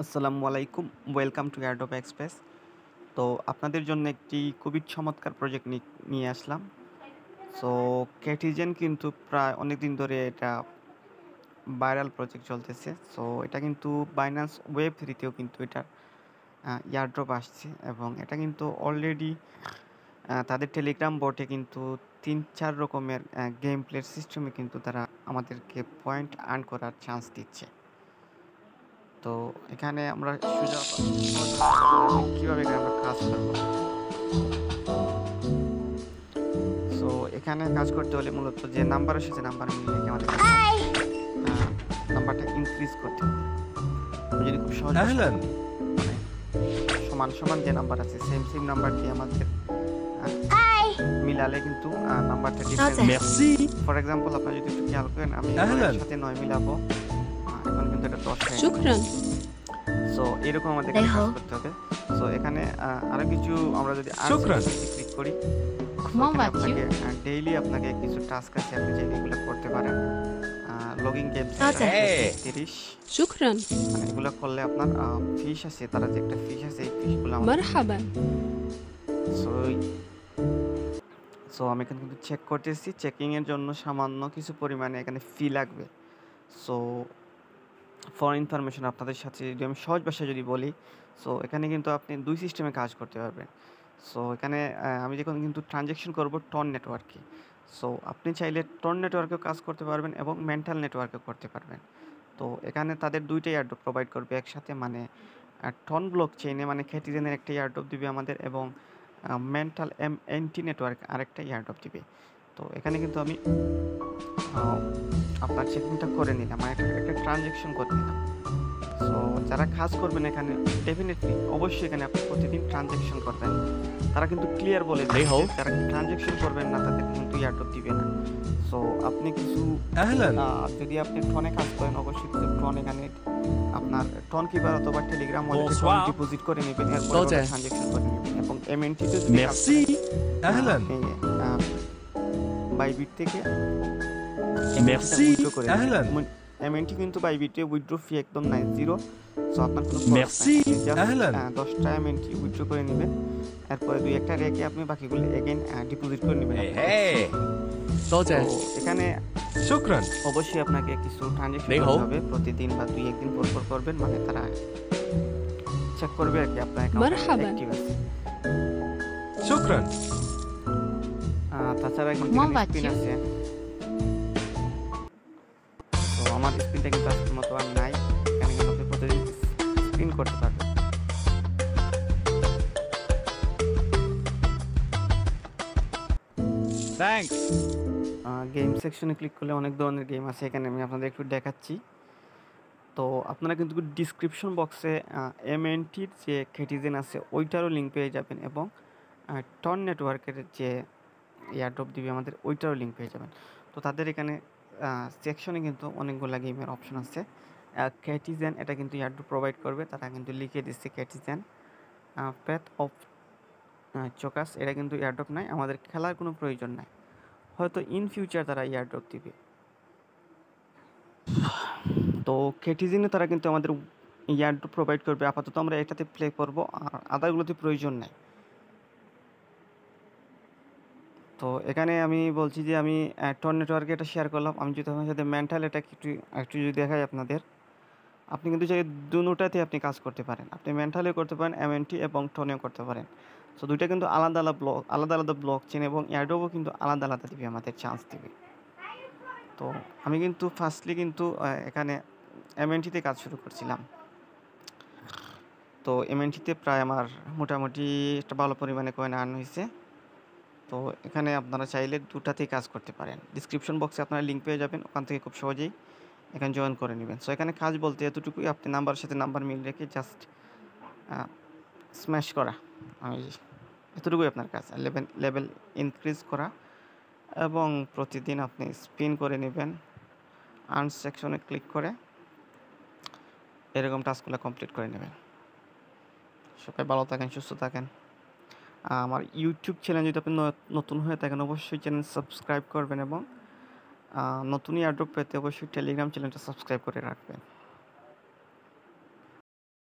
আসসালামু আলাইকুম, welcome to airdrop express. তো আপনাদের জন্য একটি খুবই চমৎকার প্রজেক্ট নিয়ে আসলাম। সো ক্যাটিজেন কিন্তু প্রায় অনেক দিন ধরে এটা ভাইরাল প্রজেক্ট চলতেছে। সো এটা কিন্তু বাইন্যান্স ওয়েব থ্রিতেও কিন্তু এটা এয়ারড্রপ আসছে এবং এটা কিন্তু অলরেডি তাদের টেলিগ্রাম বোটে কিন্তু ৩-৪ রকমের গেম প্লের সিস্টেমে কিন্তু তারা আমাদেরকে পয়েন্ট আর্ন করার চান্স দিচ্ছে। তো এখানে আমরা কিভাবে এখানে আমরা কাজ করব। সো এখানে কাজ করতে হলে মূলত যে নাম্বারের সাথে নাম্বার মিলিয়ে আমাদের নাম্বারটা ইনক্রিজ করতে হবে। যদি খুব সহজ মানে সমান সমান যে নাম্বার আছে সেম নাম্বার দিয়ে আমাদের মিলালে কিন্তু নাম্বারটা ডিফারেন্ট। ফর এক্সাম্পল আপনারা যদি একটু খেয়াল করেন, আমি এর সাথে 9 মিলাবো, এখন কিন্তু এটা 10 হয়ে গেছে। সো এরকম আমাদের কাজ করতে হবে। সো এখানে আরো কিছু আমরা যদি ক্লিক করি, আপনাকে ডেইলি আপনাকে কিছু টাস্ক আছে, আপনি যে এগুলো করতে পারেন। লগইন গেম 30 শুকরান, মানে এগুলো করলে আপনার ফিশ আছে, তারা যে একটা ফিশ আছে এই ফিশগুলো মারহাবা। সো আমি এখানে কিন্তু চেক করতেছি, চেকিং এর জন্য সামান্য কিছু পরিমাণে এখানে ফি লাগবে। সো ফর ইনফরমেশন আপনাদের সাথে যদি আমি সহজ ভাষায় যদি বলি, সো এখানে কিন্তু আপনি দুই সিস্টেমে কাজ করতে পারবেন। সো এখানে আমি যখন কিন্তু ট্রানজ্যাকশন করব টন নেটওয়ার্কে, সো আপনি চাইলে টন নেটওয়ার্কেও কাজ করতে পারবেন এবং মেন্টাল নেটওয়ার্কেও করতে পারবেন। তো এখানে তাদের দুইটাই এয়ারড্রপ প্রোভাইড করবে একসাথে, মানে টন ব্লক চেইনে মানে ক্যাটিজেনের একটা এয়ারড্রপ দিবে আমাদের এবং মেন্টাল এনটি নেটওয়ার্ক আরেকটা এয়ারড্রপ দিবে। তো এখানে কিন্তু আমি আপনার চেকিংটা করে নিলাম, মানে একটা ট্রানজ্যাকশন করে নিলাম। সো যারা কাজ করবেন এখানে ডেফিনেটলি অবশ্যই এখানে আপনি প্রতিদিন ট্রানজ্যাকশন করবেন। তারা কিন্তু ক্লিয়ার বলে দিয়েছে যারা ট্রানজ্যাকশন করবেন না তাদের কিন্তু এয়ারড্রপ দিবে না। সো আপনি কিছু যদি আপনি টনে কাজ করেন, অবশ্যই কিছু টন এখানে আপনার টন কিপার অথবা টেলিগ্রাম ওয়ালেটে টন ডিপোজিট করে নেবেন, এরপর ট্রানজ্যাকশন করে নেবেন। এবং এমএনটিতে মেরসি আহলান বাইবিট থেকে মেরসি আহলান, এমএনটি কিন্তু বাইবিটে উইথড্র ফি একদম নাই, জিরো। সো আপনার কোনো মেরসি আহলান 10টা এমএনটি উইথড্র করে নেবেন, এরপরে দুই একটা রেখে আপনি বাকিগুলো এগেইন ডিপোজিট করে নেবেন। তো এখানে শুকরান অবশ্যই আপনাকে কিছু ট্রানজ্যাকশন করতে হবে প্রতিদিন বা দুই একদিন পর পর করবেন, মানে তারা চেক করবে আর কি আপনার অ্যাকাউন্ট অ্যাক্টিভ আছে। শুকরান। তাছাড়া কিন্তু স্পিন আছে, তো আমার স্পিনটা কিন্তু আজকের মতো আর নাই, এখানে কিন্তু আপনি প্রতিদিন স্পিন করতে পারবেন। থ্যাঙ্কস। গেম সেকশনে ক্লিক করলে অনেক ধরনের গেম আছে, এখানে আমি আপনাদের একটু দেখাচ্ছি। তো আপনারা কিন্তু ডিসক্রিপশন বক্সে এমএনটির যে ক্যাটিজেন আছে ওইটারও লিঙ্ক পেয়ে যাবেন এবং টন নেটওয়ার্কের যে এয়ারড্রপ দিবে আমাদের ওইটারও লিঙ্ক পেয়ে যাবেন। তো তাদের এখানে সেকশনে কিন্তু অনেকগুলো গেমের অপশন আছে। ক্যাটিজেন এটা কিন্তু এয়ারড্রপ প্রোভাইড করবে, তারা কিন্তু লিখে দিচ্ছে ক্যাটিজেন প্যাথ অফ চোকাস, এটা কিন্তু এয়ারড্রপ নাই, আমাদের খেলার কোনো প্রয়োজন নাই, হয়তো ইন ফিউচার তারা এয়ারড্রপ দিবে। তো ক্যাটিজেনে তারা কিন্তু আমাদের এয়ারড্রপ প্রোভাইড করবে, আপাতত আমরা এটাতে প্লে করব, আর আদারগুলোতে প্রয়োজন নাই। তো এখানে আমি বলছি যে আমি টন নেটওয়ার্কে এটা শেয়ার করলাম। আমি যদি আপনার সাথে মেন্টাল এটা একটু যদি দেখাই আপনাদের, আপনি কিন্তু চাই দুটোটাতে আপনি কাজ করতে পারেন, আপনি মেন্টালেও করতে পারেন, এমএনটি এবং টনেও করতে পারেন। সো দুইটা কিন্তু আলাদা আলাদা ব্লক চেন এবং এয়ারড্রপও কিন্তু আলাদা আলাদা দিবে, আমাদের চান্স দিবে। তো আমি কিন্তু ফার্স্টলি কিন্তু এখানে এমএনটিতে কাজ শুরু করছিলাম। তো এমএনটিতে প্রায় আমার মোটামুটি একটা ভালো পরিমাণে কয়েন আর্ন হয়েছে। তো এখানে আপনারা চাইলে দুটাতেই কাজ করতে পারেন, ডিসক্রিপশন বক্সে আপনারা লিঙ্ক পেয়ে যাবেন, ওখান থেকে খুব সহজেই এখানে জয়েন করে নেবেন। সো এখানে কাজ বলতে এতটুকুই, আপনি নাম্বারের সাথে নাম্বার মিল রেখে জাস্ট স্ম্যাশ করা, আমি এতটুকুই আপনার কাজ। লেভেল ইনক্রিজ করা এবং প্রতিদিন আপনি স্পিন করে নেবেন, আর্ন সেকশনে ক্লিক করে এরকম টাস্কগুলো কমপ্লিট করে নেবেন। সবাই ভালো থাকেন, সুস্থ থাকেন। আমার ইউটিউব চ্যানেল যদি আপনি নতুন হয়ে থাকেন অবশ্যই চ্যানেল সাবস্ক্রাইব করবেন এবং নতুন এয়ারড্রপ পেতে অবশ্যই টেলিগ্রাম চ্যানেলটা সাবস্ক্রাইব করে রাখবেন।